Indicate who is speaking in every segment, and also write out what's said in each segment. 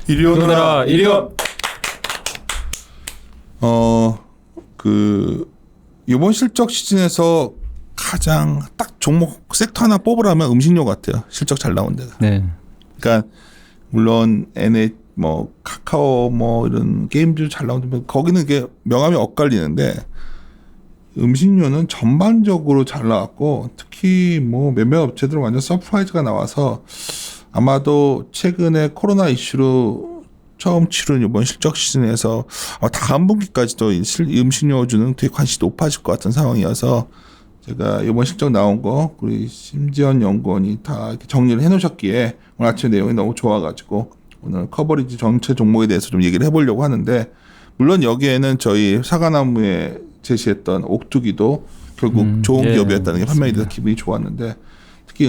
Speaker 1: 이리 오너라 이리 오.
Speaker 2: 이번 실적 시즌에서 가장 딱 종목 섹터 하나 뽑으라면 음식료 같아요. 실적 잘 나온 데가.
Speaker 1: 네.
Speaker 2: 그러니까 물론 뭐 카카오 뭐 이런 게임들 잘 나오는데 거기는 이게 명암이 엇갈리는데 음식료는 전반적으로 잘 나왔고 특히 뭐 몇몇 업체들은 완전 서프라이즈가 나와서 아마도 최근에 코로나 이슈로 처음 치른 이번 실적 시즌에서 다음 분기까지도 음식료주는 되게 관심이 높아질 것 같은 상황이어서 제가 이번 실적 나온 거 우리 심지연 연구원이 다 이렇게 정리를 해놓으셨기에 오늘 아침 내용이 너무 좋아가지고 오늘 커버리지 전체 종목에 대해서 좀 얘기를 해보려고 하는데 물론 여기에는 저희 사과나무에 제시했던 옥두기도 결국 좋은 기업이었다는 게 판명이 돼서 기분이 좋았는데 특히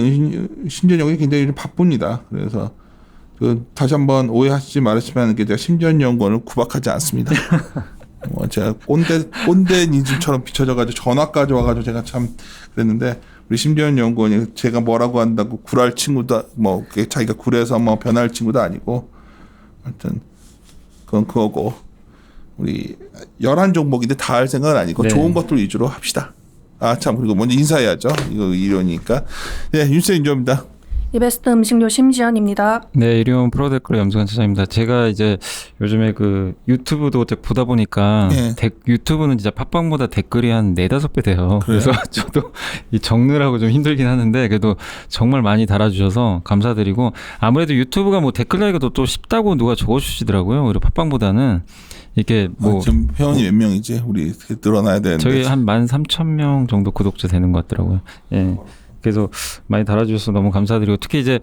Speaker 2: 심지연연구원이 굉장히 좀 바쁩니다. 그래서 다시 한번 오해하시지 말으시면 제가 심지연연구원을 구박하지 않습니다. 제가 꼰대니즘처럼 비춰져가지고 전화까지 와가지고 제가 참 그랬는데 우리 심지연 연구원이 제가 뭐라고 한다고 굴할 친구도 뭐 자기가 굴해서 뭐 변할 친구도 아니고 하여튼 그건 그거고 우리 11종목인데 다 할 생각은 아니고 네. 좋은 것들 위주로 합시다. 참 그리고 먼저 인사해야죠. 이거 이론이니까. 네, 윤세인 조입니다.
Speaker 3: 이베스트 음식료 심지연입니다.
Speaker 1: 네, 이리온 프로데크로 염승환 차장입니다. 제가 이제 요즘에 그 유튜브도 보다 보니까 유튜브는 진짜 팟빵보다 댓글이 한 4-5배 돼요. 그래서 저도 이 적느라고 좀 힘들긴 하는데 그래도 정말 많이 달아주셔서 감사드리고 아무래도 유튜브가 뭐 댓글 달기가 또 쉽다고 누가 적어주시더라고요. 오히려 팟빵보다는 이게 뭐
Speaker 2: 지금 회원이 몇 명이지? 우리 늘어나야 되는데
Speaker 1: 저희 한 13,000명 정도 구독자 되는 것 같더라고요. 예. 그래서 많이 달아주셔서 너무 감사드리고 특히 이제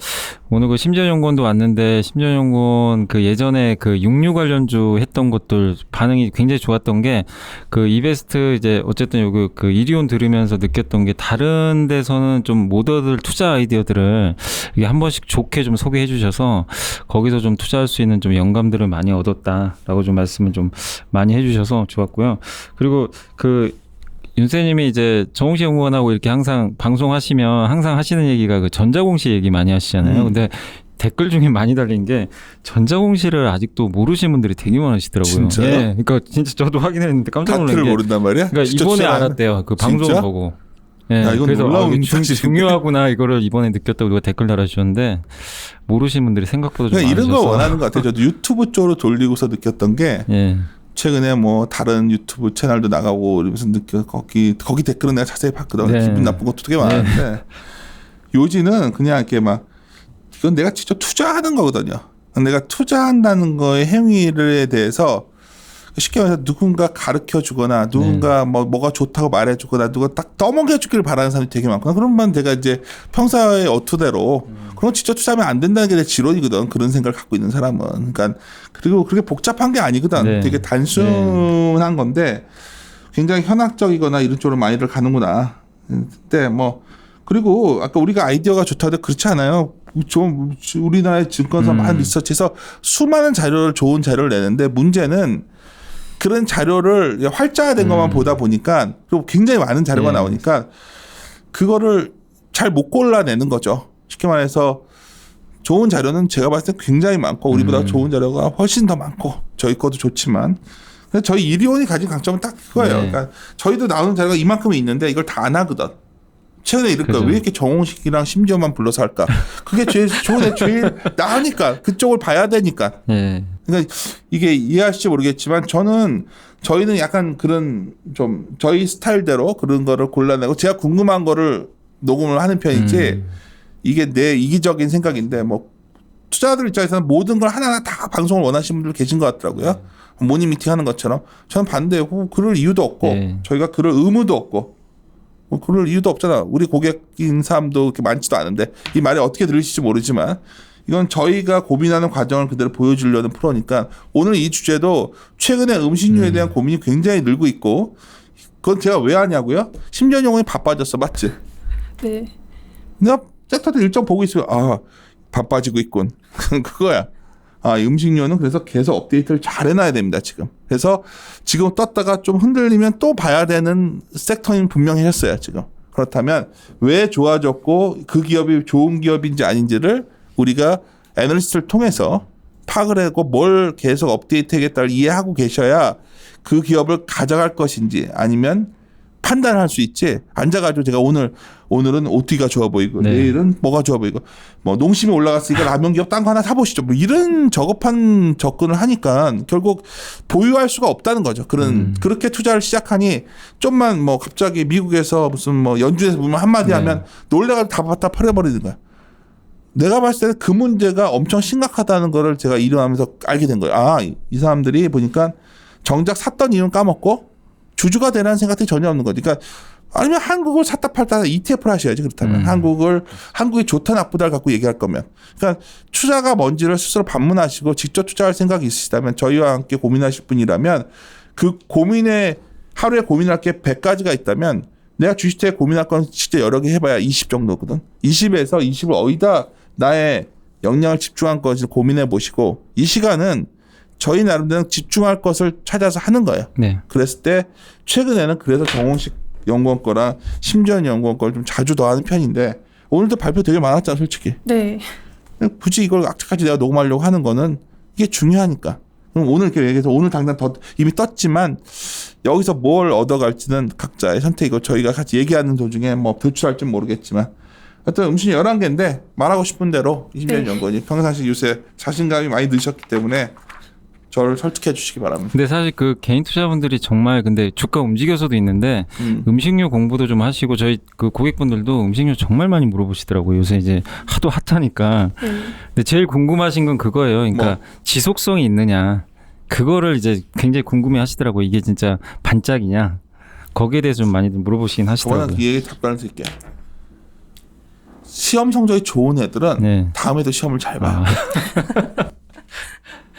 Speaker 1: 오늘 그 심지연연구원도 왔는데 심지연연구원 그 예전에 그 육류 관련주 했던 것들 반응이 굉장히 좋았던 게 그 이베스트 이제 어쨌든 여기 그 이리온 들으면서 느꼈던 게 다른 데서는 좀 못 얻을 투자 아이디어들을 이게 한 번씩 좋게 좀 소개해 주셔서 거기서 좀 투자할 수 있는 좀 영감들을 많이 얻었다라고 좀 말씀을 좀 많이 해주셔서 좋았고요. 그리고 윤세님이 이제 정홍시 연구원하고 이렇게 항상 방송하시면 항상 하시는 얘기가 그 전자공시 얘기 많이 하시잖아요. 근데 댓글 중에 많이 달린 게 전자공시를 아직도 모르시는 분들이 되게 많으시더라고요.
Speaker 2: 진짜요?
Speaker 1: 예, 그러니까 진짜 저도 확인했는데 깜짝 놀란 게
Speaker 2: 다트를 모른단 말이야?
Speaker 1: 그러니까 이번에 알았대요. 그 방송을 보고. 예,
Speaker 2: 야, 이건
Speaker 1: 그래서
Speaker 2: 놀라운
Speaker 1: 중요하구나 이거를 이번에 느꼈다고 누가 댓글 달아주셨는데 모르시는 분들이 생각보다 좀 많으셔서.
Speaker 2: 이런 거 원하는 것 같아요. 저도 유튜브 쪽으로 돌리고서 느꼈던 게 최근에 뭐 다른 유튜브 채널도 나가고 이러면서 거기 댓글은 내가 자세히 봤거든. 기분 나쁜 것도 되게 많은데 요지는 그냥 이렇게 막 이건 내가 직접 투자하는 거거든요. 내가 투자한다는 거의 행위에 대해서 쉽게 말해서 누군가 가르쳐 주거나 누군가 뭐가 좋다고 말해 주거나 누가 딱 떠먹여 주기를 바라는 사람이 되게 많구나. 그러면 내가 이제 평소의 어투대로 그런 진짜 투자하면 안 된다는 게 내 지론이거든. 그런 생각을 갖고 있는 사람은. 그러니까 그리고 그렇게 복잡한 게 아니거든. 되게 단순한 건데 굉장히 현학적이거나 이런 쪽으로 많이들 가는구나. 근데 뭐 그리고 아까 우리가 아이디어가 좋다고 그렇지 않아요. 좀 우리나라의 증권사 많은 리서치에서 수많은 좋은 자료를 내는데 문제는 그런 자료를 활자화된 것만 보다 보니까 그리고 굉장히 많은 자료가 나오니까 그거를 잘 못 골라내는 거죠. 쉽게 말해서 좋은 자료는 제가 봤을 때 굉장히 많고 우리보다 좋은 자료가 훨씬 더 많고 저희 것도 좋지만 저희 이리온이 가진 강점은 딱 그거예요. 그러니까 저희도 나오는 자료가 이만큼이 있는데 이걸 다 안 하거든. 최근에 이럴 거야. 왜 이렇게 정홍식이랑 심지어만 불러서 할까? 그게 제일 좋은 제일 나으니까 그쪽을 봐야 되니까. 그러니까 이게 이해하실지 모르겠지만 저희는 약간 그런 좀 저희 스타일대로 그런 거를 골라내고 제가 궁금한 거를 녹음을 하는 편이지 이게 내 이기적인 생각인데 뭐 투자자들 입장에서는 모든 걸 하나하나 다 방송을 원하시는 분들 계신 것 같더라고요. 모닝 미팅 하는 것처럼 저는 반대고 그럴 이유도 없고 저희가 그럴 의무도 없고 뭐 그럴 이유도 없잖아. 우리 고객인 사람도 그렇게 많지도 않은데 이 말이 어떻게 들리실지 모르지만 이건 저희가 고민하는 과정을 그대로 보여주려는 프로니까 오늘 이 주제도 최근에 음식료에 대한 고민이 굉장히 늘고 있고 그건 제가 왜 하냐고요? 심지연연구원이 바빠졌어. 맞지?
Speaker 3: 네.
Speaker 2: 내가 섹터들 일정 보고 있으면 바빠지고 있군. 그거야. 음식료는 그래서 계속 업데이트를 잘 해놔야 됩니다, 지금. 그래서 지금 떴다가 좀 흔들리면 또 봐야 되는 섹터는 분명해졌어요, 지금. 그렇다면 왜 좋아졌고 그 기업이 좋은 기업인지 아닌지를 우리가 애널리스트를 통해서 파악을 하고 뭘 계속 업데이트하겠다를 이해하고 계셔야 그 기업을 가져갈 것인지 아니면 판단할 수 있지. 앉아가지고 제가 오늘은 오티가 좋아 보이고
Speaker 1: 네.
Speaker 2: 내일은 뭐가 좋아 보이고 뭐 농심이 올라갔으니까 라면 기업 딴 거 하나 사보시죠. 뭐 이런 저급한 접근을 하니까 결국 보유할 수가 없다는 거죠. 그렇게 투자를 시작하니 좀만 뭐 갑자기 미국에서 무슨 뭐 연준에서 보면 한마디 하면 놀래가 다 갖다 팔아버리는 거야. 내가 봤을 때는 그 문제가 엄청 심각하다는 거를 제가 일어나면서 알게 된 거예요. 아, 이 사람들이 보니까 정작 샀던 이유는 까먹고 주주가 되라는 생각이 전혀 없는 거지. 그러니까 아니면 한국을 샀다 팔다 ETF를 하셔야지. 그렇다면 한국이 좋다 나쁘다를 갖고 얘기할 거면. 그러니까 투자가 뭔지를 스스로 반문하시고 직접 투자할 생각이 있으시다면 저희와 함께 고민하실 분이라면 그 고민에 하루에 고민할 게 100가지가 있다면 내가 주식에 고민할 건 진짜 여러 개 해봐야 20 정도거든. 20에서 20을 어디다 나의 역량을 집중한 것을 고민해 보시고 이 시간은 저희 나름대로 집중할 것을 찾아서 하는 거예요.
Speaker 1: 네.
Speaker 2: 그랬을 때 최근에는 그래서 정홍식 연구원 거랑 심지현 연구원 거를 좀 자주 더 하는 편인데 오늘도 발표 되게 많았잖아 솔직히.
Speaker 3: 네.
Speaker 2: 굳이 이걸 악착같이 내가 녹음하려고 하는 거는 이게 중요하니까. 그럼 오늘 이렇게 얘기해서 오늘 당장 더 이미 떴지만 여기서 뭘 얻어갈지는 각자의 선택이고 저희가 같이 얘기하는 도중에 뭐 도출할지 모르겠지만 하여튼 음식이 11개인데 말하고 싶은 대로 심지현
Speaker 3: 네.
Speaker 2: 연구원이 평상시 요새 자신감이 많이 드셨기 때문에 저를 설득해 주시기 바랍니다.
Speaker 1: 근데 사실 그 개인 투자분들이 정말 근데 주가 움직여서도 있는데 음식료 공부도 좀 하시고 저희 그 고객분들도 음식료 정말 많이 물어보시더라고요. 요새 이제 하도 핫하니까. 근데 제일 궁금하신 건 그거예요. 그러니까
Speaker 2: 뭐?
Speaker 1: 지속성이 있느냐. 그거를 이제 굉장히 궁금해 하시더라고요. 이게 진짜 반짝이냐. 거기에 대해서 좀 많이 물어보시긴 하시더라고요.
Speaker 2: 저는 이 얘기 답변을 드릴게요. 시험 성적이 좋은 애들은
Speaker 1: 네.
Speaker 2: 다음에도 시험을 잘 봐요.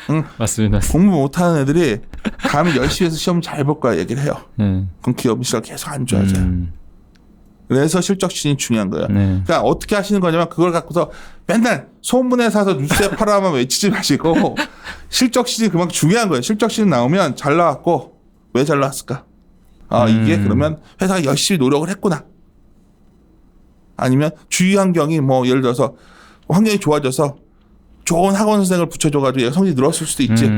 Speaker 2: 응.
Speaker 1: 맞습니다.
Speaker 2: 공부 못하는 애들이 다음에 열심히 해서 시험 잘 볼 거야 얘기를 해요.
Speaker 1: 네.
Speaker 2: 그럼 기업이 시설 계속 안 좋아져요. 그래서 실적신이 중요한 거예요.
Speaker 1: 네.
Speaker 2: 그러니까 어떻게 하시는 거냐면 그걸 갖고서 맨날 소문에 사서 뉴스에 팔아만 외치지 마시고 실적신이 그만큼 중요한 거예요. 실적신 나오면 잘 나왔고 왜 잘 나왔을까? 아 이게 그러면 회사가 열심히 노력을 했구나. 아니면 주위 환경이 뭐 예를 들어서 환경이 좋아져서 좋은 학원 선생을 붙여줘가지고 성적이 늘었을 수도 있지.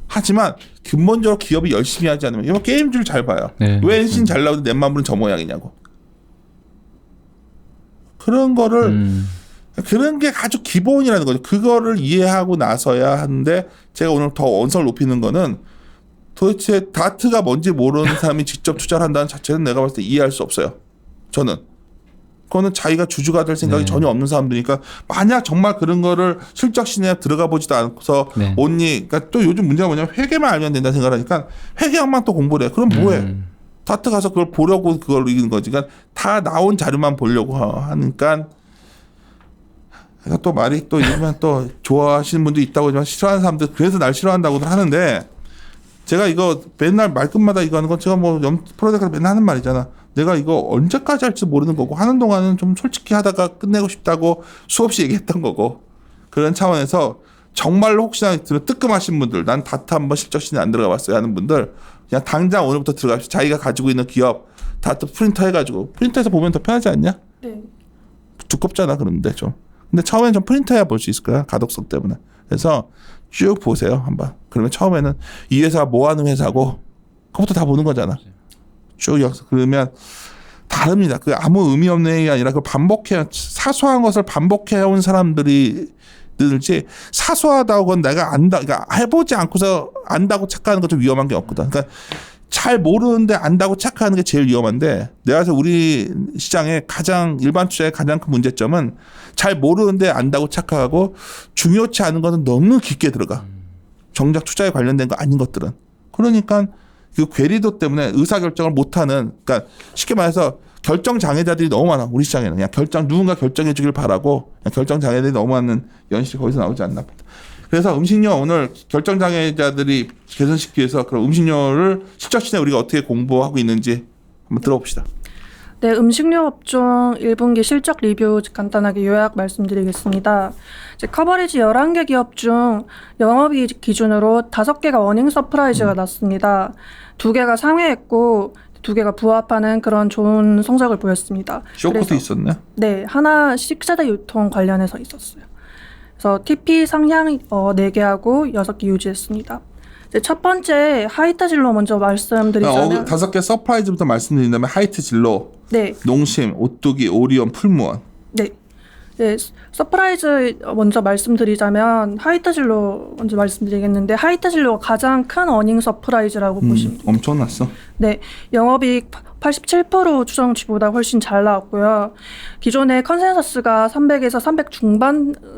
Speaker 2: 하지만 근본적으로 기업이 열심히 하지 않으면 이거 게임줄 잘 봐요.
Speaker 1: 네,
Speaker 2: 왜 NC는 잘 나오는데 넷마블은 저 모양이냐고. 그런 거를 그런 게 아주 기본이라는 거죠. 그거를 이해하고 나서야 하는데 제가 오늘 더 언성을 높이는 거는 도대체 다트가 뭔지 모르는 사람이 직접 투자를 한다는 자체는 내가 봤을 때 이해할 수 없어요. 저는. 그거는 자기가 주주가 될 생각이 전혀 없는 사람들이니까 만약 정말 그런 거를 실적신에 들어가 보지도 않고서 온니 그러니까 또 요즘 문제가 뭐냐면 회계만 알면 된다 생각하니까 회계학만 또 공부를 해. 그럼 뭐해? 다트 가서 그걸 보려고 그걸 이기는 거지. 그러니까 다 나온 자료만 보려고 하니까 그러니까 또 말이 또 이러면 또 좋아하시는 분도 있다고 하지만 싫어하는 사람들 그래서 날 싫어한다고들 하는데 제가 이거 맨날 말끝마다 이거 하는 건 제가 뭐 프로젝트에서 맨날 하는 말이잖아. 내가 이거 언제까지 할지 모르는 거고 하는 동안은 좀 솔직히 하다가 끝내고 싶다고 수없이 얘기했던 거고 그런 차원에서 정말로 혹시나 뜨끔하신 분들 난 다트 한번 실적신에 안 들어가 봤어요 하는 분들 그냥 당장 오늘부터 들어갑시다. 자기가 가지고 있는 기업 다트 프린터 해가지고 프린터에서 보면 더 편하지 않냐?
Speaker 3: 네.
Speaker 2: 두껍잖아 그런데 좀 근데 처음에는 좀 프린터해야 볼 수 있을 거야 가독성 때문에. 그래서 쭉 보세요 한번. 그러면 처음에는 이 회사가 뭐 하는 회사고 그것부터 다 보는 거잖아. 쭉 그러면 다릅니다. 그 아무 의미 없는 얘기가 아니라 그 반복해 사소한 것을 반복해 온 사람들이 늘지 사소하다고 건 내가 안다 그러니까 해보지 않고서 안다고 착각하는 건 좀 위험한 게 없거든. 그러니까 잘 모르는데 안다고 착각하는 게 제일 위험한데 내가 그래서 우리 시장의 가장 일반 투자의 가장 큰 문제점은 잘 모르는데 안다고 착각하고 중요치 않은 것은 너무 깊게 들어가. 정작 투자에 관련된 거 아닌 것들은. 그러니까 그 괴리도 때문에 의사결정을 못하는 그러니까 쉽게 말해서 결정 장애자들이 너무 많아. 우리 시장에는 그냥 누군가 결정해 주길 바라고 그냥 결정 장애들이 너무 많은 연실이 거기서 나오지 않나 보다. 그래서 음식료 오늘 결정 장애자들이 개선시키기 위해서 그럼 음식료를 실적신에 우리가 어떻게 공부하고 있는지 한번 들어봅시다.
Speaker 3: 네, 음식료 업종 1분기 실적 리뷰 간단하게 요약 말씀드리겠습니다. 이제 커버리지 11개 기업 중 영업이익 기준으로 5개가 어닝 서프라이즈가 났습니다. 2개가 상회했고 두 개가 부합하는 그런 좋은 성적을 보였습니다.
Speaker 2: 쇼크도 있었네.
Speaker 3: 네, 하나 식자재 유통 관련해서 있었어요. 그래서 TP 상향 4개 하고 6개 유지했습니다. 이제 첫 번째 하이트 진로 먼저 말씀드리자면
Speaker 2: 5개 서프라이즈부터 말씀드린다면 하이트 진로,
Speaker 3: 네,
Speaker 2: 농심, 오뚜기, 오리온, 풀무원.
Speaker 3: 네. 네, 서프라이즈 먼저 말씀드리자면 하이트 진로 먼저 말씀드리겠는데 하이트 진로가 가장 큰 어닝 서프라이즈라고 보시면 됩니다.
Speaker 2: 엄청났어.
Speaker 3: 네, 영업이익 87% 추정치보다 훨씬 잘 나왔고요. 기존에 컨센서스가 300에서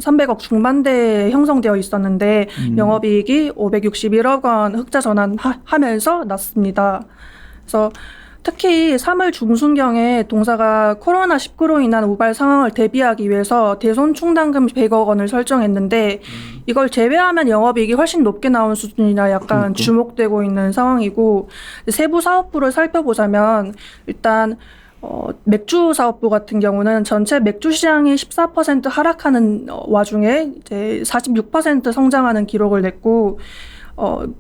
Speaker 3: 300억 중반대에 형성되어 있었는데 영업이익이 561억 원 흑자 전환하면서 났습니다. 그래서 특히 3월 중순경에 동사가 코로나19로 인한 우발 상황을 대비하기 위해서 대손 충당금 100억 원을 설정했는데 이걸 제외하면 영업이익이 훨씬 높게 나온 수준이라 약간 주목되고 있는 상황이고 세부 사업부를 살펴보자면 일단 맥주 사업부 같은 경우는 전체 맥주 시장이 14% 하락하는 와중에 이제 46% 성장하는 기록을 냈고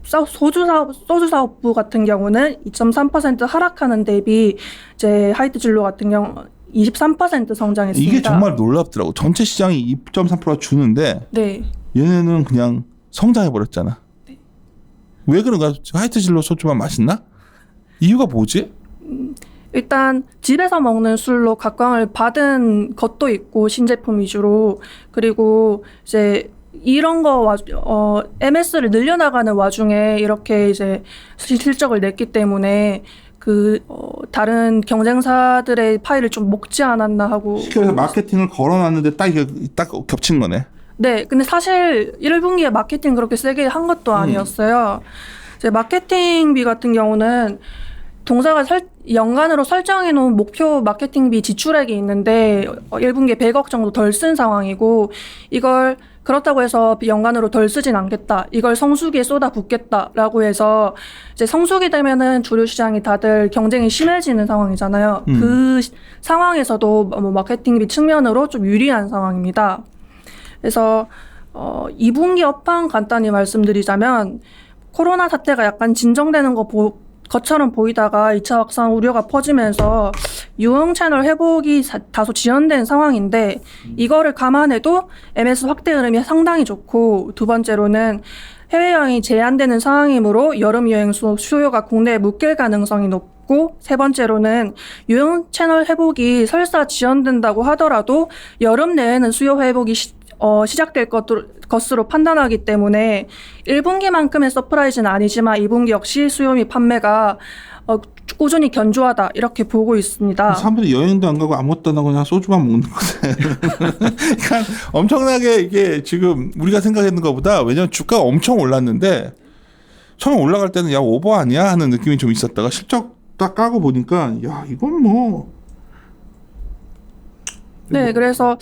Speaker 3: 소주 사업부 같은 경우는 2.3% 하락하는 대비 이제 하이트 진로 같은 경우 23% 성장했습니다.
Speaker 2: 이게 정말 놀랍더라고. 전체 시장이 2.3%가 주는데
Speaker 3: 네.
Speaker 2: 얘네는 그냥 성장해 버렸잖아.
Speaker 3: 네.
Speaker 2: 왜 그런가? 하이트 진로 소주만 맛있나? 이유가 뭐지?
Speaker 3: 일단 집에서 먹는 술로 각광을 받은 것도 있고 신제품 위주로 그리고 이제 이런 MS를 늘려나가는 와중에 이렇게 이제 실적을 냈기 때문에 다른 경쟁사들의 파일을 좀 먹지 않았나 하고.
Speaker 2: 시켜서 마케팅을 걸어놨는데 딱 겹친 거네.
Speaker 3: 네, 근데 사실 1분기에 마케팅 그렇게 세게 한 것도 아니었어요. 이제 마케팅비 같은 경우는 동사가 연간으로 설정해놓은 목표 마케팅비 지출액이 있는데 1분기에 100억 정도 덜 쓴 상황이고 이걸 그렇다고 해서 연간으로 덜 쓰진 않겠다. 이걸 성수기에 쏟아붓겠다라고 해서 이제 성수기 되면은 주류 시장이 다들 경쟁이 심해지는 상황이잖아요. 그 상황에서도 뭐 마케팅비 측면으로 좀 유리한 상황입니다. 그래서 2분기 업황 간단히 말씀드리자면 코로나 사태가 약간 진정되는 것처럼 보이다가 2차 확산 우려가 퍼지면서 유흥 채널 회복이 다소 지연된 상황인데 이거를 감안해도 MS 확대 흐름이 상당히 좋고 두 번째로는 해외여행이 제한되는 상황이므로 여름 여행 수요가 국내에 묶일 가능성이 높고 세 번째로는 유흥 채널 회복이 설사 지연된다고 하더라도 여름 내에는 수요 회복이 시작될 것으로 판단하기 때문에 1분기만큼의 서프라이즈는 아니지만 2분기 역시 수요 및 판매가 꾸준히 견조하다 이렇게 보고 있습니다.
Speaker 2: 사람들이 여행도 안 가고 아무것도 안 하고 그냥 소주만 먹는 거네. 그러니까 엄청나게 이게 지금 우리가 생각했는 것보다 왜냐면 주가가 엄청 올랐는데 처음 올라갈 때는 야 오버 아니야 하는 느낌이 좀 있었다가 실적 딱 까고 보니까 야 이건 뭐
Speaker 3: 네, 그래서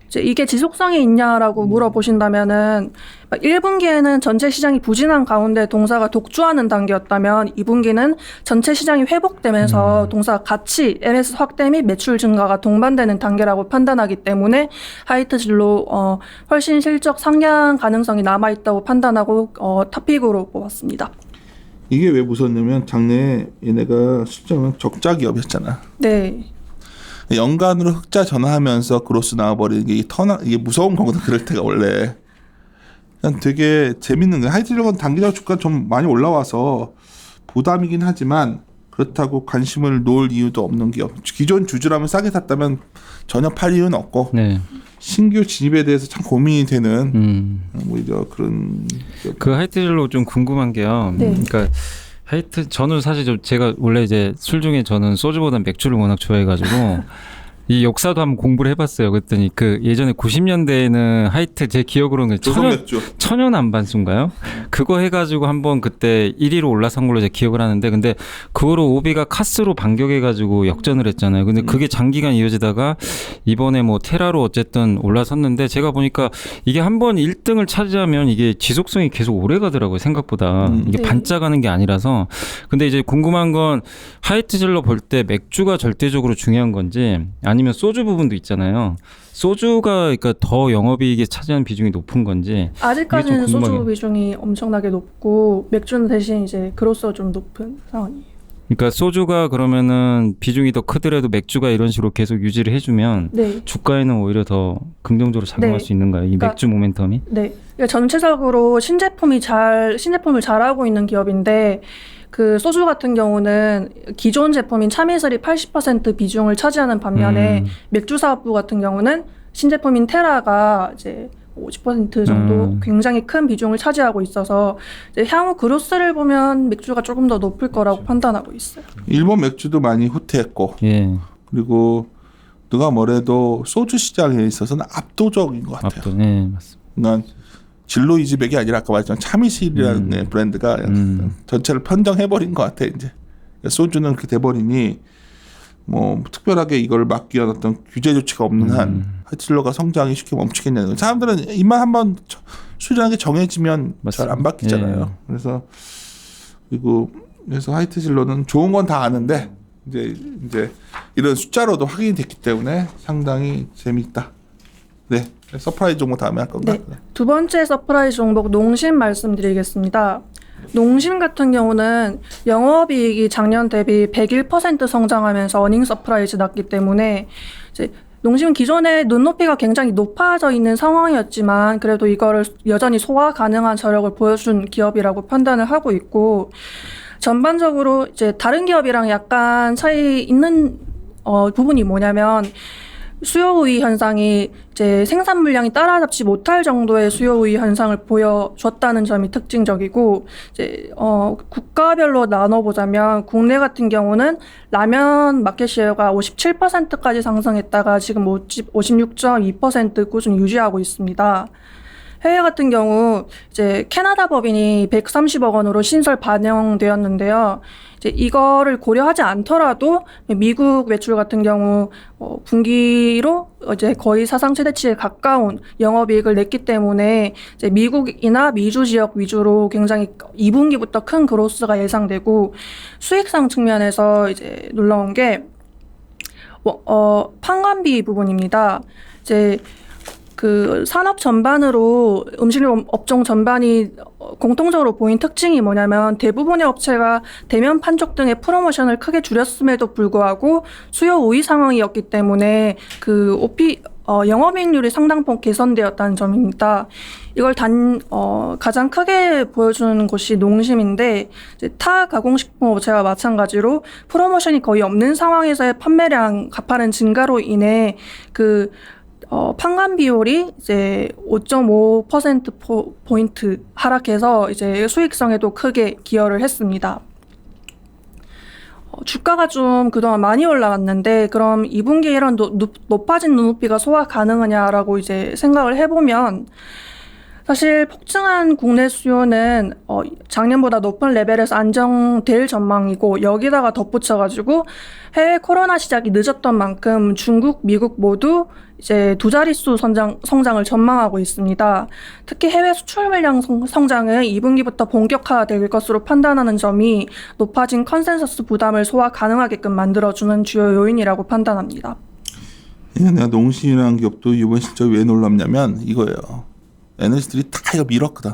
Speaker 3: 이제 이게 지속성이 있냐라고 물어보신다면은 1분기에는 전체 시장이 부진한 가운데 동사가 독주하는 단계였다면 2분기는 전체 시장이 회복되면서 동사가 같이 MS 확대 및 매출 증가가 동반되는 단계라고 판단하기 때문에 하이트 진로 훨씬 실적 상향 가능성이 남아있다고 판단하고 탑픽으로 뽑았습니다.
Speaker 2: 이게 왜 무섭냐면 작년에 얘네가 실적은 적자 기업이었잖아.
Speaker 3: 네.
Speaker 2: 연간으로 흑자 전환하면서 그로스 나와버리는 게 이게 무서운 거거든. 그럴 때가 원래. 그냥 되게 재밌는 거야. 하이트력은 단기적 주가 좀 많이 올라와서 부담이긴 하지만 그렇다고 관심을 놓을 이유도 없는 기업. 기존 주주라면 싸게 샀다면 전혀 팔 이유는 없고
Speaker 1: 네.
Speaker 2: 신규 진입에 대해서 참 고민이 되는 오히려 그런.
Speaker 1: 그 하이트질로 좀 궁금한 게요.
Speaker 3: 네.
Speaker 1: 그러니까 저는 사실 제가 원래 이제 술 중에 저는 소주보단 맥주를 워낙 좋아해가지고 이 역사도 한번 공부를 해봤어요. 그랬더니 그 예전에 90년대에는 하이트 제 기억으로는 천연 안반수인가요? 그거 해가지고 한번 그때 1위로 올라선 걸로 제가 기억을 하는데 근데 그거로 오비가 카스로 반격해가지고 역전을 했잖아요. 근데 그게 장기간 이어지다가 이번에 뭐 테라로 어쨌든 올라섰는데 제가 보니까 이게 한번 1등을 차지하면 이게 지속성이 계속 오래 가더라고요. 생각보다. 이게
Speaker 3: 네.
Speaker 1: 반짝하는 게 아니라서. 근데 이제 궁금한 건 하이트질로 볼 때 맥주가 절대적으로 중요한 건지 아니면 소주 부분도 있잖아요. 소주가 그러니까 더 영업이익에 차지하는 비중이 높은 건지
Speaker 3: 아직까지는
Speaker 1: 이게 좀
Speaker 3: 소주 비중이 엄청나게 높고 맥주는 대신 이제 그로서 좀 높은 상황이에요.
Speaker 1: 그러니까 소주가 그러면은 비중이 더 크더라도 맥주가 이런 식으로 계속 유지를 해주면
Speaker 3: 네.
Speaker 1: 주가에는 오히려 더 긍정적으로 작용할
Speaker 3: 네.
Speaker 1: 수 있는가요? 이
Speaker 3: 그러니까
Speaker 1: 맥주 모멘텀이?
Speaker 3: 네. 그러니까 전체적으로 신제품을 잘하고 있는 기업인데 그 소주 같은 경우는 기존 제품인 참이슬이 80% 비중을 차지하는 반면에 맥주 사업부 같은 경우는 신제품인 테라가 이제 50% 정도 굉장히 큰 비중을 차지하고 있어서 이제 향후 그로스를 보면 맥주가 조금 더 높을 거라고 판단하고 있어요.
Speaker 2: 일본 맥주도 많이 후퇴했고
Speaker 1: 예.
Speaker 2: 그리고 누가 뭐래도 소주 시장에 있어서는 압도적인 것 같아요.
Speaker 1: 네, 맞습니다.
Speaker 2: 그러니까 진로 이즈백이 아니라 아까 말했지만 참이슬이라는 브랜드가 전체를 편정해버린 것 같아 이제. 소주는 그렇게 돼버리니 뭐 특별하게 이걸 막기 위한 어떤 규제 조치가 없는 한 하이틸러가 성장이 쉽게 멈추겠냐는 거예요. 사람들은 입만 한번 술이라는 게 정해지면 잘 안 바뀌잖아요.
Speaker 1: 예.
Speaker 2: 그래서 하이틸러는 좋은 건 다 아는데 이제 이런 숫자로도 확인이 됐기 때문에 상당히 재미있다. 네, 서프라이즈 종목 다음에 할 건가?
Speaker 3: 네. 두 번째 서프라이즈 종목 농심 말씀드리겠습니다. 농심 같은 경우는 영업이익이 작년 대비 101% 성장하면서 어닝 서프라이즈 났기 때문에 이제 농심은 기존에 눈높이가 굉장히 높아져 있는 상황이었지만 그래도 이거를 여전히 소화 가능한 저력을 보여준 기업이라고 판단을 하고 있고 전반적으로 이제 다른 기업이랑 약간 차이 있는 부분이 뭐냐면 수요 우위 현상이 이제 생산 물량이 따라잡지 못할 정도의 수요 우위 현상을 보여줬다는 점이 특징적이고 이제 국가별로 나눠보자면 국내 같은 경우는 라면 마켓 시어가 57%까지 상승했다가 지금 56.2% 꾸준히 유지하고 있습니다. 해외 같은 경우 이제 캐나다 법인이 130억 원으로 신설 반영되었는데요. 이제 이거를 고려하지 않더라도 미국 매출 같은 경우 분기로 이제 거의 사상 최대치에 가까운 영업이익을 냈기 때문에 이제 미국이나 미주 지역 위주로 굉장히 2분기부터 큰 그로스가 예상되고 수익성 측면에서 이제 놀라운 게 판관비 부분입니다. 이제 그 산업 전반으로 음식료 업종 전반이 공통적으로 보인 특징이 뭐냐면 대부분의 업체가 대면 판촉 등의 프로모션을 크게 줄였음에도 불구하고 수요 우위 상황이었기 때문에 그 영업이익률이 상당폭 개선되었다는 점입니다. 이걸 가장 크게 보여주는 곳이 농심인데 이제 타 가공식품 업체와 마찬가지로 프로모션이 거의 없는 상황에서의 판매량 가파른 증가로 인해 그 판관 비율이 이제 5.5%포인트 하락해서 이제 수익성에도 크게 기여를 했습니다. 주가가 좀 그동안 많이 올라갔는데 그럼 2분기에 이런 높아진 눈높이가 소화 가능하냐라고 이제 생각을 해보면 사실 폭증한 국내 수요는 작년보다 높은 레벨에서 안정될 전망이고 여기다가 덧붙여가지고 해외 코로나 시작이 늦었던 만큼 중국, 미국 모두 이제 두 자릿수 성장을 전망하고 있습니다. 특히 해외 수출 물량 성장은 2분기부터 본격화될 것으로 판단하는 점이 높아진 컨센서스 부담을 소화 가능하게끔 만들어주는 주요 요인이라고 판단합니다.
Speaker 2: 내가 농심이라는 기업도 이번 실적이 왜 놀랍냐면 이거예요. 에너지들이 다 이거 밀었거든.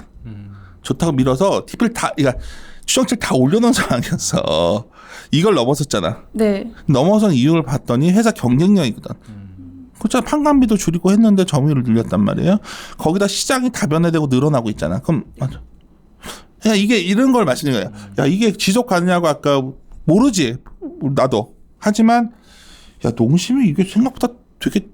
Speaker 2: 좋다고 밀어서 TP를 다, 그러니까 추정치를 다 올려놓은 상황이었어. 이걸 넘어섰잖아.
Speaker 3: 네.
Speaker 2: 넘어선 이유를 봤더니 회사 경쟁력이거든. 그렇잖아. 판관비도 줄이고 했는데 점유율을 늘렸단 말이에요. 거기다 시장이 다변화되고 늘어나고 있잖아. 그럼 맞아. 그냥 이게 이런 걸 말씀드린 거예요. 야 이게 지속 가능하고 아까 모르지. 나도. 하지만 야 농심이 이게 생각보다 되게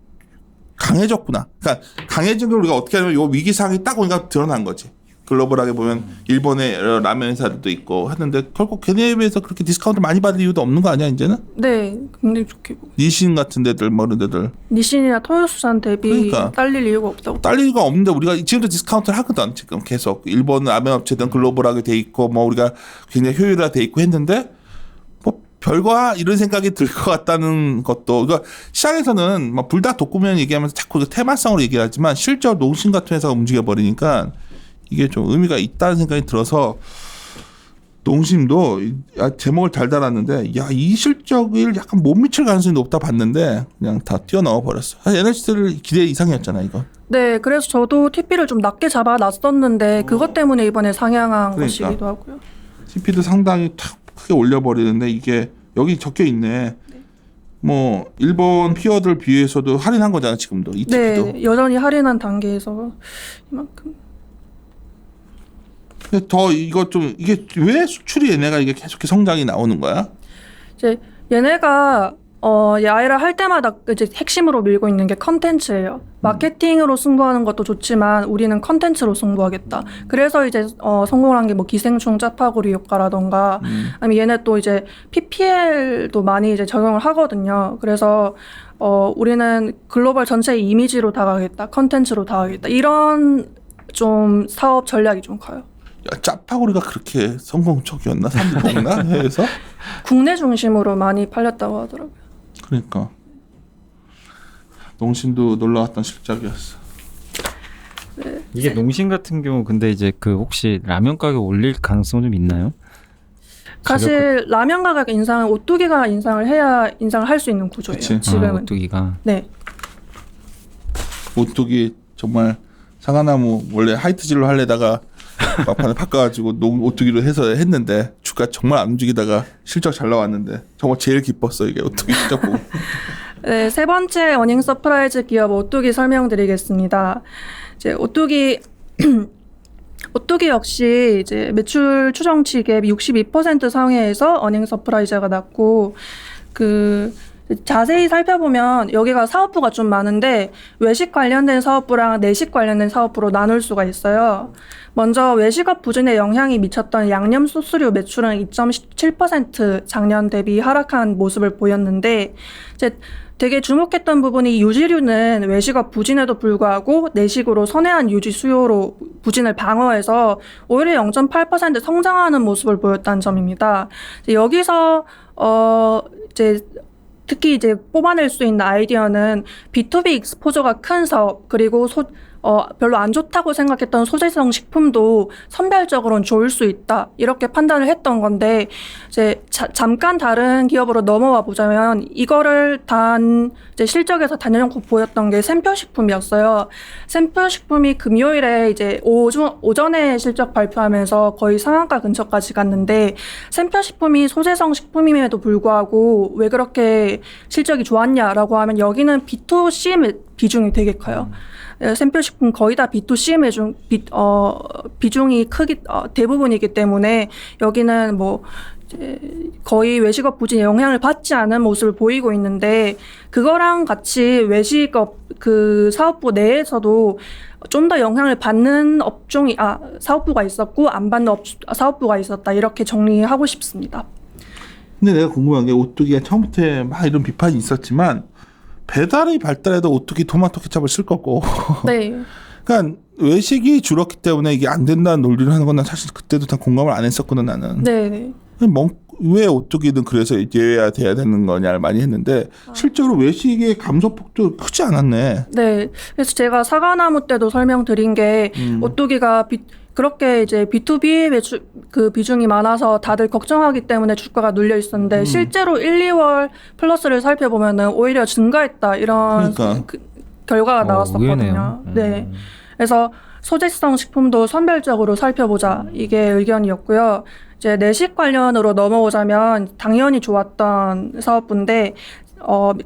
Speaker 2: 강해졌구나. 그러니까 강해진 걸 우리가 어떻게 하냐면 요 위기 상황이 딱 오니까 드러난 거지. 글로벌하게 보면 일본의 여러 라면 회사들도 있고 하는데 결국 걔네에 비해서 그렇게 디스카운트 많이 받을 이유도 없는 거 아니야 이제는?
Speaker 3: 네, 굉장히 좋게 보고.
Speaker 2: 니신 같은 데들 뭐 이런 데들.
Speaker 3: 니신이나 토요수산 대비
Speaker 2: 그러니까.
Speaker 3: 딸릴 이유가 없다고.
Speaker 2: 딸릴 이유가 없는데 우리가 지금도 디스카운트를 하거든 지금 계속. 일본 라면 업체든 글로벌하게 돼 있고 뭐 우리가 굉장히 효율화 돼 있고 했는데 뭐 별거 이런 생각이 들 것 같다는 것도. 그러니까 시장에서는 막 불 다 돋구면 얘기하면서 자꾸 테마성으로 얘기하지만 실제로 농심 같은 회사가 움직여 버리니까 이게 좀 의미가 있다는 생각이 들어서 농심도 제목을 잘 달았는데 야 이 실적을 약간 못 미칠 가능성이 높다 봤는데 그냥 다 뛰어넘어 버렸어. 사실 에너지를 기대 이상이었잖아 이거.
Speaker 3: 네, 그래서 저도 TP를 좀 낮게 잡아놨었는데 그것 때문에 이번에 상향한
Speaker 2: 그러니까.
Speaker 3: 것이기도 하고요.
Speaker 2: TP도 상당히 탁 크게 올려버리는데 이게 여기 적혀 있네. 뭐 일본 피어들 비해서도 할인한 거잖아 지금도 ETP도.
Speaker 3: 네, 여전히 할인한 단계에서 이만큼.
Speaker 2: 근데 더 이거 좀 이게 왜 수출이 얘네가 이게 계속 성장이 나오는 거야?
Speaker 3: 이제 얘네가 야이를 할 때마다 이제 핵심으로 밀고 있는 게 컨텐츠예요. 마케팅으로 승부하는 것도 좋지만 우리는 컨텐츠로 승부하겠다. 그래서 이제 성공을 한 게 뭐 기생충 짜파구리 효과라던가 아니면 얘네 또 이제 PPL도 많이 이제 적용을 하거든요. 그래서 우리는 글로벌 전체 이미지로 다가가겠다. 컨텐츠로 다가가겠다. 이런 좀 사업 전략이 좀 커요.
Speaker 2: 야, 짜파구리가 그렇게 성공적이었나? 사람들이 먹나? 해외에서?
Speaker 3: 국내 중심으로 많이 팔렸다고 하더라고요.
Speaker 2: 그러니까 농심도 놀라웠던 실적이었어.
Speaker 1: 이게 농심 같은 경우 근데 이제 그 혹시 라면 가격 올릴 가능성 좀 있나요?
Speaker 3: 사실 라면 가격 인상은 오뚜기가 인상을 해야 인상을 할 수 있는 구조예요.
Speaker 2: 그치.
Speaker 3: 지금은.
Speaker 1: 오뚜기가.
Speaker 3: 네.
Speaker 2: 오뚜기 정말 사과나무 원래 하이트질로 하려다가 막판에 바꿔가지고 오뚜기로 해서 했는데 주가 정말 안 움직이다가 실적 잘 나왔는데 정말 제일 기뻤어 이게 오뚜기 실적 보고.
Speaker 3: 네, 세 번째 어닝 서프라이즈 기업 오뚜기 설명드리겠습니다. 이제 오뚜기 역시 이제 매출 추정치 갭 62% 상회에서 어닝 서프라이즈가 났고 자세히 살펴보면 여기가 사업부가 좀 많은데 외식 관련된 사업부랑 내식 관련된 사업부로 나눌 수가 있어요. 먼저 외식업 부진에 영향이 미쳤던 양념 소스류 매출은 2.17% 작년 대비 하락한 모습을 보였는데 이제 되게 주목했던 부분이 유지류는 외식업 부진에도 불구하고 내식으로 선회한 유지 수요로 부진을 방어해서 오히려 0.8% 성장하는 모습을 보였다는 점입니다. 여기서 이제 특히 이제 뽑아낼 수 있는 아이디어는 B2B 익스포저가 큰 사업 그리고 별로 안 좋다고 생각했던 소재성 식품도 선별적으로는 좋을 수 있다 이렇게 판단을 했던 건데 이제 잠깐 다른 기업으로 넘어와 보자면 이거를 이제 실적에서 단연코 보였던 게 샘표식품이었어요. 샘표식품이 금요일에 이제 오전에 실적 발표하면서 거의 상한가 근처까지 갔는데 샘표식품이 소재성 식품임에도 불구하고 왜 그렇게 실적이 좋았냐라고 하면 여기는 B2C 비중이 되게 커요. 샘표식품 거의 다 B2C 비중이 대부분이기 때문에 여기는 뭐 거의 외식업 부진에 영향을 받지 않은 모습을 보이고 있는데 그거랑 같이 외식업 그 사업부 내에서도 좀 더 영향을 받는 사업부가 있었고 안 받는 사업부가 있었다 이렇게 정리하고 싶습니다.
Speaker 2: 근데 내가 궁금한 게 오뚜기가 처음부터 막 이런 비판이 있었지만 배달이 발달해도 오뚜기 토마토 케첩을 쓸 거고.
Speaker 3: 네.
Speaker 2: 그러니까 외식이 줄었기 때문에 이게 안 된다는 논리를 하는 건 난 사실 그때도 다 공감을 안 했었거든 나는.
Speaker 3: 네.
Speaker 2: 왜 오뚜기는 그래서 예외야 돼야 되는 거냐를 많이 했는데 실제로 외식의 감소폭도 크지 않았네.
Speaker 3: 네. 그래서 제가 사과나무 때도 설명드린 게 오뚜기가 그렇게 이제 B2B 매출 비중이 많아서 다들 걱정하기 때문에 주가가 눌려 있었는데 실제로 1, 2월 플러스를 살펴보면은 오히려 증가했다 이런
Speaker 2: 그러니까.
Speaker 3: 결과가 나왔었거든요.
Speaker 1: 의외네요.
Speaker 3: 네. 그래서 소재성 식품도 선별적으로 살펴보자 이게 의견이었고요. 이제 내식 관련으로 넘어오자면 당연히 좋았던 사업부인데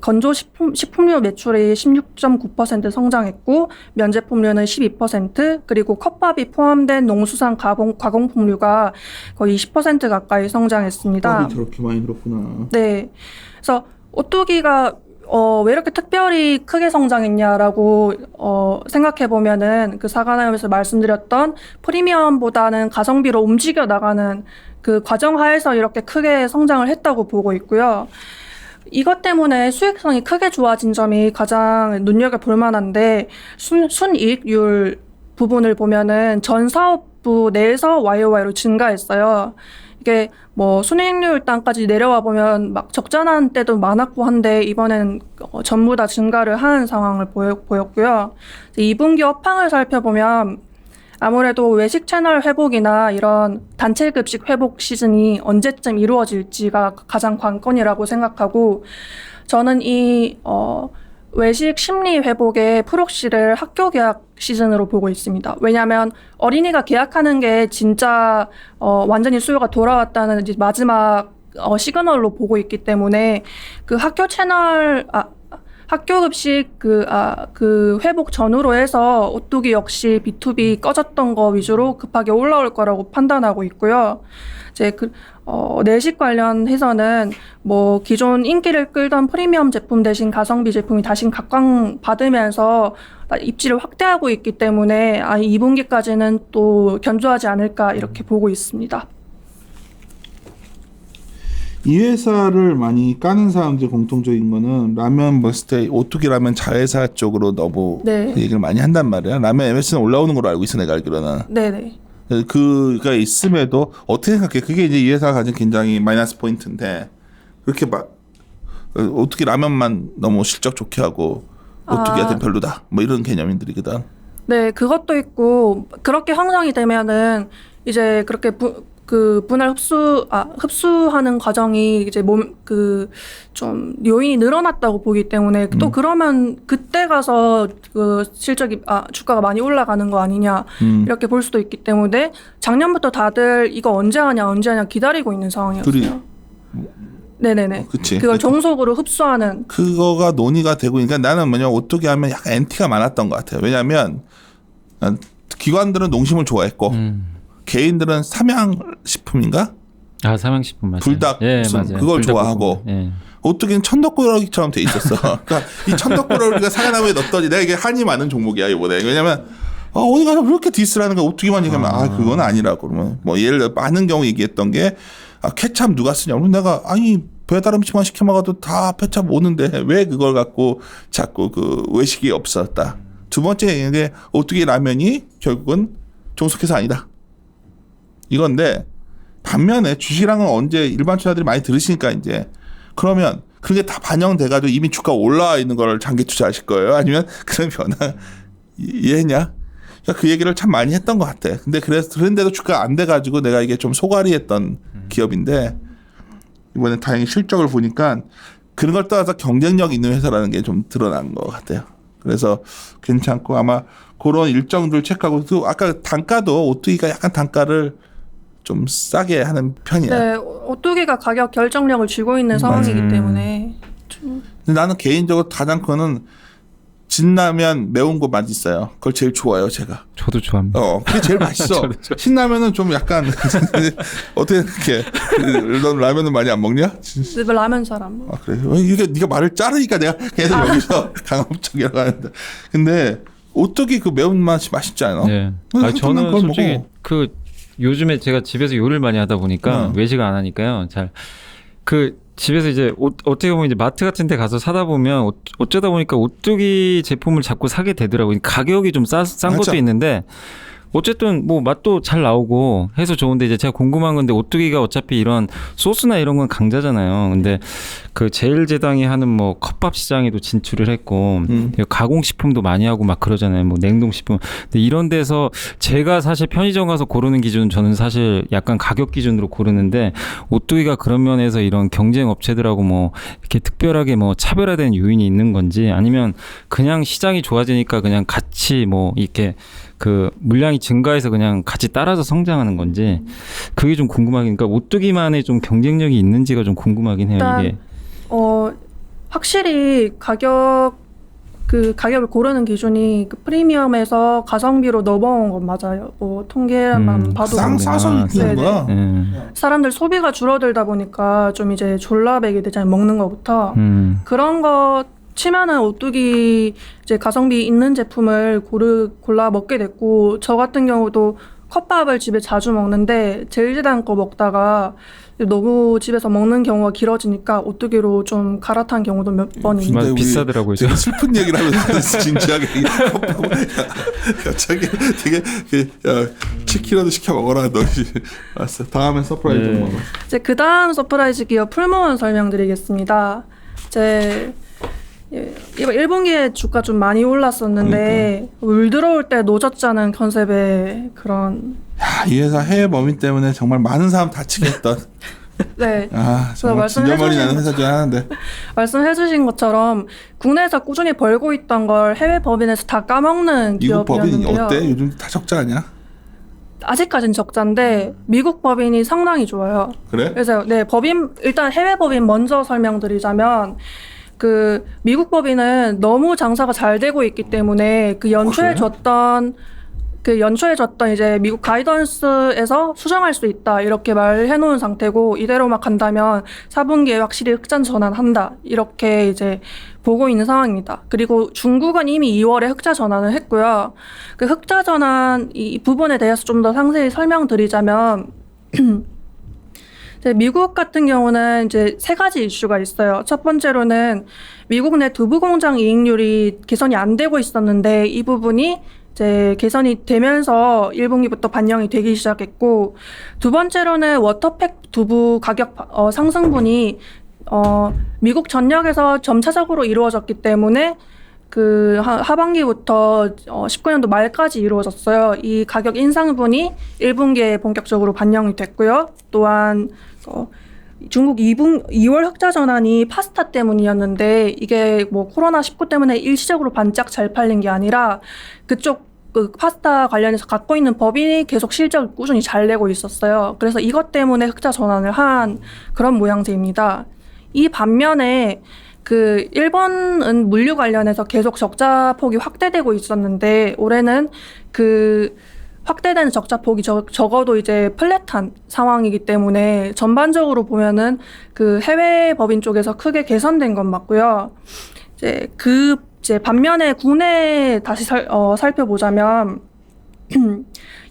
Speaker 3: 건조 식품류 매출이 16.9% 성장했고 면제품류는 12% 그리고 컵밥이 포함된 농수산 가공품류가 거의 20% 가까이 성장했습니다.
Speaker 2: 컵밥이 저렇게 많이 늘었구나.
Speaker 3: 네. 그래서 오뚜기가 왜 이렇게 특별히 크게 성장했냐라고 생각해 보면은 그 사과나무에서 말씀드렸던 프리미엄보다는 가성비로 움직여 나가는 그 과정 하에서 이렇게 크게 성장을 했다고 보고 있고요. 이것 때문에 수익성이 크게 좋아진 점이 가장 눈여겨볼 만한데 순이익률 부분을 보면은 전 사업부 내에서 YOY로 증가했어요. 이게 뭐 순이익률 단까지 내려와 보면 막 적자난 때도 많았고 한데 이번엔 전부 다 증가를 하는 상황을 보였고요. 2분기 업황을 살펴보면 아무래도 외식 채널 회복이나 이런 단체 급식 회복 시즌이 언제쯤 이루어질지가 가장 관건이라고 생각하고 저는 이 외식 심리 회복의 프록시를 학교 개학 시즌으로 보고 있습니다. 왜냐하면 어린이가 개학하는 게 진짜 완전히 수요가 돌아왔다는 이제 마지막 시그널로 보고 있기 때문에 그 학교 채널 학교 급식 그 회복 전후로 해서 오뚜기 역시 B2B 꺼졌던 거 위주로 급하게 올라올 거라고 판단하고 있고요. 이제 내식 관련해서는 뭐 기존 인기를 끌던 프리미엄 제품 대신 가성비 제품이 다시 각광받으면서 입지를 확대하고 있기 때문에 2분기까지는 또 견조하지 않을까 이렇게 보고 있습니다.
Speaker 2: 이 회사를 많이 까는 사람들 공통적인 거는 라면 먹을 때 오뚜기 라면 자회사 쪽으로 너무
Speaker 3: 네.
Speaker 2: 그 얘기를 많이 한단 말이야. 라면 MS는 올라오는 걸로 알고 있어 내가 알기로는.
Speaker 3: 네네.
Speaker 2: 그가 있음에도 어떻게 생각해? 그게 이제 이 회사가 가진 굉장히 마이너스 포인트인데 그렇게 막 오뚜기 라면만 너무 실적 좋게 하고 오뚜기한테 별로다 뭐 이런 개념들이거든.
Speaker 3: 네, 그것도 있고 그렇게 형성이 되면은 이제 그렇게 분할 흡수하는 과정이 이제 좀 요인이 늘어났다고 보기 때문에 또 그러면 그때 가서 그 실적이 주가가 많이 올라가는 거 아니냐 이렇게 볼 수도 있기 때문에 작년부터 다들 이거 언제 하냐 기다리고 있는 상황이었어요. 네네네.
Speaker 2: 그치.
Speaker 3: 그걸 종속으로 흡수하는.
Speaker 2: 그거가 논의가 되고, 그러니까 나는 오뚜기 하면 약간 엔티가 많았던 것 같아요. 왜냐하면 기관들은 농심을 좋아했고 개인들은 삼양식품인가?
Speaker 1: 삼양식품 맞아요.
Speaker 2: 불닭
Speaker 1: 예, 맞아요.
Speaker 2: 그걸 좋아하고
Speaker 1: 예.
Speaker 2: 오뚜기는 천덕꾸러기처럼 돼 있었어. 그러니까 이 천덕꾸러기가 사과나무에 넣었더니 내가 이게 한이 많은 종목이야 이번에. 왜냐면 어디 가서 그렇게 디스라는 거 오뚜기만 얘기하면 그건 아니라고 그러면 뭐 예를 들어 많은 경우 얘기했던 게 케찹 누가 쓰냐고. 그럼 내가 배달 음식만 시켜 먹어도 다 케찹 오는데 왜 그걸 갖고 자꾸 그 외식이 없었다. 두 번째 얘기인데 오뚜기 라면이 결국은 종속회사 아니다. 이건데 반면에 주식이랑은 언제 일반 투자들이 많이 들으시니까 이제 그러면 그게 다 반영돼가지고 이미 주가 올라와 있는 걸 장기 투자하실 거예요? 아니면 그런 변화 이해했냐? 그러니까 그 얘기를 참 많이 했던 것 같아. 근데 그런데도 주가가 안 돼가지고 내가 이게 좀 소갈이했던 기업인데 이번에 다행히 실적을 보니까 그런 걸 떠나서 경쟁력 있는 회사라는 게 좀 드러난 것 같아요. 그래서 괜찮고 아마 그런 일정들 체크하고 또 아까 단가도 오뚜기가 약간 단가를 좀 싸게 하는 편이야.
Speaker 3: 네, 오뚜기가 가격 결정력을 쥐고 있는 상황이기 때문에.
Speaker 2: 근데 나는 개인적으로 가장 큰는 진라면 매운 거 맛있어요. 그걸 제일 좋아해요, 제가.
Speaker 1: 저도 좋아합니다.
Speaker 2: 그게 제일 맛있어. 신라면은 좀 약간 어떻게 생각해? 넌 라면은 많이 안 먹냐?
Speaker 3: 네, 라면 사람.
Speaker 2: 그래. 이게 네가 말을 자르니까 내가 계속 여기서 강압적이라고 하는데. 근데 오뚜기 그 매운맛이 맛있지 않아?
Speaker 1: 네. 저는 솔직히 요즘에 제가 집에서 요리를 많이 하다 보니까 외식을 안 하니까요. 집에서 이제 어떻게 보면 이제 마트 같은 데 가서 사다 보면 어쩌다 보니까 오뚜기 제품을 자꾸 사게 되더라고요. 가격이 좀 싼 것도 있는데 어쨌든 뭐 맛도 잘 나오고 해서 좋은데 이제 제가 궁금한 건데 오뚜기가 어차피 이런 소스나 이런 건 강자잖아요. 근데 그 제일제당이 하는 뭐 컵밥 시장에도 진출을 했고 가공식품도 많이 하고 막 그러잖아요. 뭐 냉동식품. 근데 이런 데서 제가 사실 편의점 가서 고르는 기준은 저는 사실 약간 가격 기준으로 고르는데 오뚜기가 그런 면에서 이런 경쟁 업체들하고 뭐 이렇게 특별하게 뭐 차별화된 요인이 있는 건지 아니면 그냥 시장이 좋아지니까 그냥 같이 뭐 이렇게 그 물량이 증가해서 그냥 같이 따라서 성장하는 건지 그게 좀 궁금하긴. 그러니까 오뚜기만의 좀 경쟁력이 있는지가 좀 궁금하긴 해요.
Speaker 3: 일단,
Speaker 1: 이게.
Speaker 3: 확실히 가격을 고르는 기준이 그 프리미엄에서 가성비로 넘어온 건 맞아요. 뭐 통계만 봐도
Speaker 2: 싸서 있는 거야.
Speaker 3: 사람들 소비가 줄어들다 보니까 좀 이제 졸라매게 되잖아요. 먹는 거부터 그런 거. 치면은 오뚜기 이제 가성비 있는 제품을 골라 먹게 됐고 저 같은 경우도 컵밥을 집에 자주 먹는데 제일제당 거 먹다가 너무 집에서 먹는 경우가 길어지니까 오뚜기로 좀 갈아탄 경우도 몇 번 있는데
Speaker 1: 비싸더라고요.
Speaker 2: 되게 슬픈 얘기를 하면서 진지하게 갑자기 되게 치킨이라도 시켜 먹어라 너. 알았어. 다음엔 서프라이즈 먹어.
Speaker 3: 이제 그 다음 서프라이즈 기업 풀무원 설명드리겠습니다. 이번 1분기에 주가 좀 많이 올랐었는데 물 들어올 때 노젓자는 컨셉의 그런
Speaker 2: 이 회사 해외 범인 때문에 정말 많은 사람 다치게 했던
Speaker 3: 네.
Speaker 2: 아, 정말 진절머리 나는 회사 중 하나인데.
Speaker 3: 말씀해주신 것처럼 국내에서 꾸준히 벌고 있던 걸 해외 법인에서 다 까먹는
Speaker 2: 미국 법인
Speaker 3: 기업이었는데요.
Speaker 2: 어때? 요즘 다 적자 아니야?
Speaker 3: 아직까진 적자인데 미국 법인이 상당히 좋아요.
Speaker 2: 그래?
Speaker 3: 그래서 네, 법인 일단 해외 법인 먼저 설명드리자면 그 미국 법인은 너무 장사가 잘 되고 있기 때문에 그 연초에 줬던 이제 미국 가이던스에서 수정할 수 있다 이렇게 말해 놓은 상태고 이대로 막 간다면 4분기에 확실히 흑자 전환한다 이렇게 이제 보고 있는 상황입니다. 그리고 중국은 이미 2월에 흑자 전환을 했고요. 그 흑자 전환 이 부분에 대해서 좀 더 상세히 설명드리자면 이제 미국 같은 경우는 이제 세 가지 이슈가 있어요. 첫 번째로는 미국 내 두부 공장 이익률이 개선이 안 되고 있었는데 이 부분이 이제 개선이 되면서 1분기부터 반영이 되기 시작했고 두 번째로는 워터팩 두부 가격 상승분이 미국 전역에서 점차적으로 이루어졌기 때문에 그 하반기부터 19년도 말까지 이루어졌어요. 이 가격 인상분이 1분기에 본격적으로 반영이 됐고요. 또한 중국 2월 흑자 전환이 파스타 때문이었는데 이게 뭐 코로나19 때문에 일시적으로 반짝 잘 팔린 게 아니라 그쪽 그 파스타 관련해서 갖고 있는 법인이 계속 실적을 꾸준히 잘 내고 있었어요. 그래서 이것 때문에 흑자 전환을 한 그런 모양새입니다. 이 반면에 그 일본은 물류 관련해서 계속 적자 폭이 확대되고 있었는데 올해는 그 확대되는 적자 폭이 적어도 이제 플랫한 상황이기 때문에 전반적으로 보면은 그 해외 법인 쪽에서 크게 개선된 건 맞고요. 이제 반면에 국내 다시 살펴보자면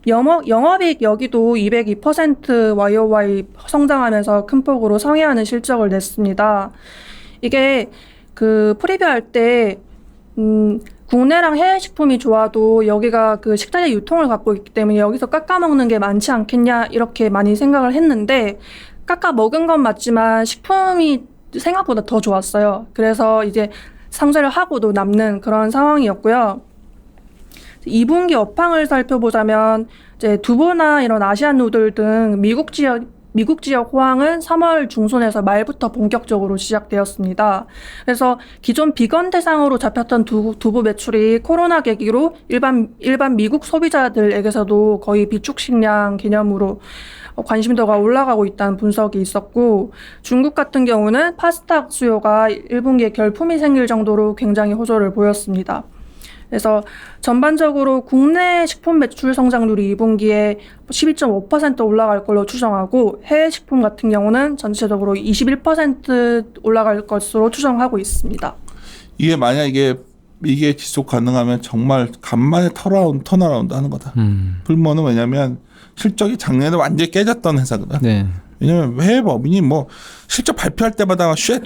Speaker 3: 영업이익 여기도 202% YOY 성장하면서 큰 폭으로 상회하는 실적을 냈습니다. 이게 그 프리뷰할 때 국내랑 해외 식품이 좋아도 여기가 그 식자재 유통을 갖고 있기 때문에 여기서 깎아 먹는 게 많지 않겠냐 이렇게 많이 생각을 했는데 깎아 먹은 건 맞지만 식품이 생각보다 더 좋았어요. 그래서 이제 상쇄를 하고도 남는 그런 상황이었고요. 2분기 업황을 살펴보자면 이제 두부나 이런 아시안 누들 등 미국 지역 호황은 3월 중순에서 말부터 본격적으로 시작되었습니다. 그래서 기존 비건 대상으로 잡혔던 두부 매출이 코로나 계기로 일반 미국 소비자들에게서도 거의 비축식량 개념으로 관심도가 올라가고 있다는 분석이 있었고 중국 같은 경우는 파스타 수요가 1분기에 결품이 생길 정도로 굉장히 호조를 보였습니다. 그래서 전반적으로 국내 식품 매출 성장률이 2분기에 12.5% 올라갈 걸로 추정하고 해외 식품 같은 경우는 전체적으로 21% 올라갈 것으로 추정하고 있습니다.
Speaker 2: 이게 만약 이게 지속 가능하면 정말 간만에 턴어라운드 하는 거다. 풀머는 왜냐면 실적이 작년에 완전히 깨졌던 회사거든.
Speaker 1: 네.
Speaker 2: 왜냐면 해외 법인이 뭐 실적 발표할 때마다 쉣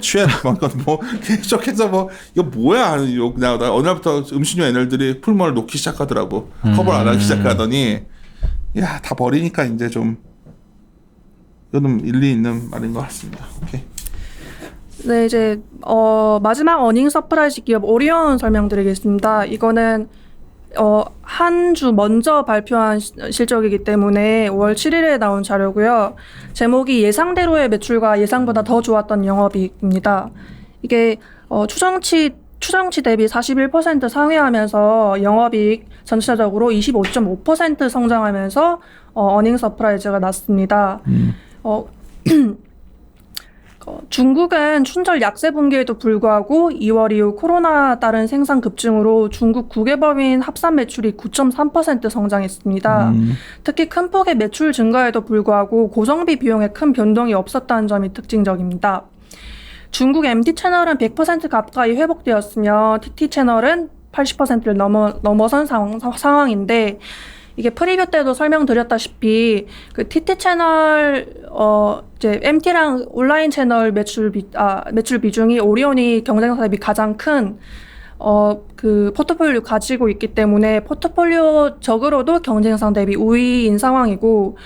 Speaker 2: 뭐 계속해서 뭐 이거 뭐야 그냥 어느 날부터 음식료 애널들이 풀머를 놓기 시작하더라고. 커버를 안 하기 시작하더니 야 다 버리니까 이제 좀 이거는 일리 있는 말인 것 같습니다. 오케이.
Speaker 3: 네, 이제 마지막 어닝 서프라이즈 기업 오리온 설명드리겠습니다. 이거는 한 주 먼저 발표한 실적이기 때문에 5월 7일에 나온 자료고요. 제목이 예상대로의 매출과 예상보다 더 좋았던 영업이익입니다. 이게 추정치 대비 41% 상회하면서 영업이익 전체적으로 25.5% 성장하면서 어닝 서프라이즈가 났습니다. 중국은 춘절 약세 분기에도 불구하고 2월 이후 코로나 따른 생산 급증으로 중국 국외법인 합산 매출이 9.3% 성장했습니다. 특히 큰 폭의 매출 증가에도 불구하고 고정비 비용에 큰 변동이 없었다는 점이 특징적입니다. 중국 MT 채널은 100% 가까이 회복되었으며 TT 채널은 80%를 넘어선 상황인데 이게 프리뷰 때도 설명드렸다시피 그 TT 채널 이제 MT랑 온라인 채널 매출 비중이 오리온이 경쟁사 대비 가장 큰 그 포트폴리오 가지고 있기 때문에 포트폴리오적으로도 경쟁상 대비 우위인 상황이고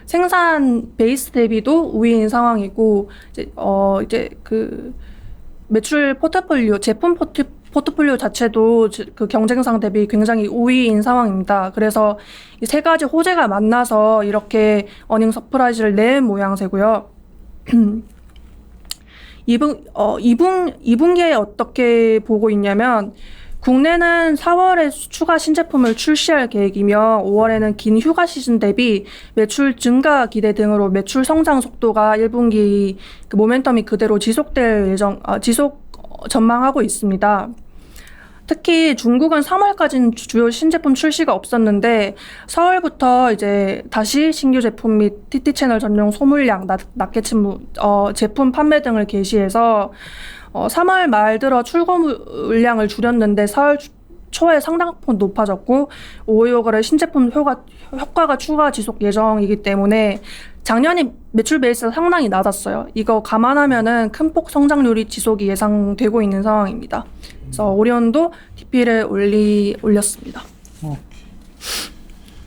Speaker 3: 생산 베이스 대비도 우위인 상황이고 이제 그 매출 포트폴리오 제품 포트폴리오 자체도 그 경쟁상 대비 굉장히 우위인 상황입니다. 그래서 이 세 가지 호재가 만나서 이렇게 어닝 서프라이즈를 낸 모양새고요. 2분기에 어떻게 보고 있냐면 국내는 4월에 추가 신제품을 출시할 계획이며 5월에는 긴 휴가 시즌 대비 매출 증가 기대 등으로 매출 성장 속도가 1분기 그 모멘텀이 그대로 지속될 전망하고 있습니다. 특히 중국은 3월까지는 주요 신제품 출시가 없었는데 4월부터 이제 다시 신규 제품 및 TT 채널 전용 소물량, 낱개침무 제품 판매 등을 개시해서 3월 말 들어 출고 물량을 줄였는데 4월 초에 상당폭 높아졌고 5, 6월에 신제품 효과가 추가 지속 예정이기 때문에 작년이 매출 베이스가 상당히 낮았어요. 이거 감안하면은 큰 폭 성장률이 지속이 예상되고 있는 상황입니다. 그래서 오리온도 DP를 올렸습니다.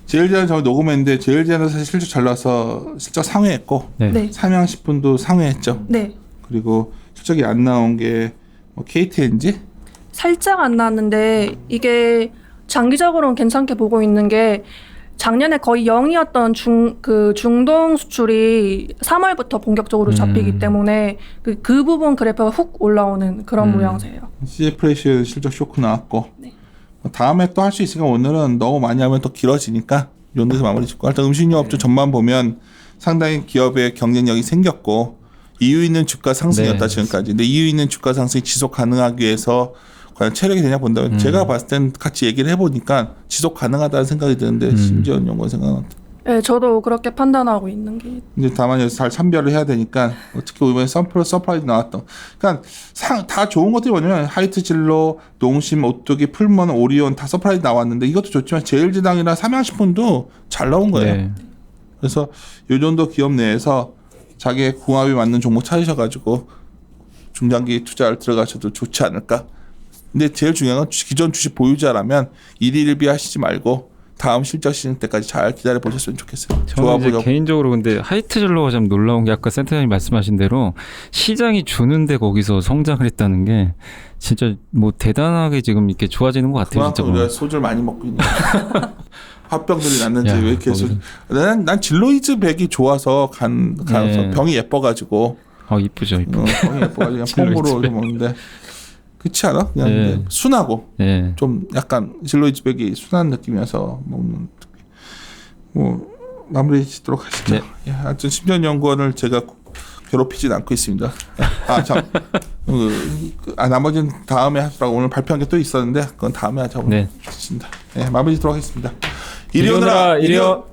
Speaker 2: 제일제한 저 녹음했는데 제일제한은 사실 실적 잘 나와서 실적 상회했고
Speaker 3: 네.
Speaker 2: 삼양식품도 상회했죠.
Speaker 3: 네.
Speaker 2: 그리고 실적이 안 나온 게 KTNG?
Speaker 3: 살짝 안 나왔는데 이게 장기적으로는 괜찮게 보고 있는 게 작년에 거의 0이었던 중동 수출이 3월부터 본격적으로 잡히기 때문에 그 부분 그래프가 훅 올라오는 그런 모양새예요.
Speaker 2: CF레이션 실적 쇼크 나왔고
Speaker 3: 네.
Speaker 2: 다음에 또 할 수 있으니까 오늘은 너무 많이 하면 또 길어지니까 이 정도에서 마무리 짓고 일단 음식료업종 전만 보면 상당히 기업의 경쟁력이 생겼고 이유 있는 주가 상승이었다 지금까지. 근데 이유 있는 주가 상승이 지속 가능하기 위해서 과연 체력이 되냐 본다면 제가 봤을 땐 같이 얘기를 해보니까 지속 가능하다는 생각이 드는데 심지어 연구원 생각은 어때요?
Speaker 3: 네, 저도 그렇게 판단하고 있는 게.
Speaker 2: 이제 다만 여기서 잘 선별을 해야 되니까 특히 이번에 서프라이즈 나왔던 그러니까 다 좋은 것들이 뭐냐면 하이트 진로, 농심, 오뚜기, 풀먼, 오리온 다 서프라이즈 나왔는데 이것도 좋지만 제일제당이나 삼양식품도 잘 나온 거예요.
Speaker 1: 네.
Speaker 2: 그래서 이 정도 기업 내에서 자기의 궁합이 맞는 종목 찾으셔가지고 중장기 투자를 들어가셔도 좋지 않을까. 근데 제일 중요한 건 기존 주식 보유자라면 일일비 하시지 말고 다음 실적 시즌 때까지 잘 기다려 보셨으면 좋겠어요.
Speaker 1: 저는 이제 개인적으로 근데 하이트젤로가 좀 놀라운 게 아까 센터장님 말씀하신 대로 시장이 주는데 거기서 성장을 했다는 게 진짜 뭐 대단하게 지금 이렇게 좋아지는 것 같아요.
Speaker 2: 그만큼
Speaker 1: 진짜
Speaker 2: 우리가 소주를 많이 먹고 있는 화병들이 났는지
Speaker 1: 야,
Speaker 2: 왜 이렇게 난 진로이즈 백이 좋아서 가서 병이 예뻐가지고
Speaker 1: 이쁘죠.
Speaker 2: 병이 예뻐가지고 그냥 pom으로 먹는데 그렇지 않아? 그냥 순하고 좀 약간 진로이즈 백이 순한 느낌이어서 먹는 뭐 마무리 짓도록 하시죠. 예, 하여튼 10년 연구원을 제가 괴롭히진 않고 있습니다. 나머지는 다음에 하시라고 오늘 발표한 게 또 있었는데 그건 다음에 하자고 했습니다. 네, 마무리 짓도록 하겠습니다. 이리 오너라 이리 오.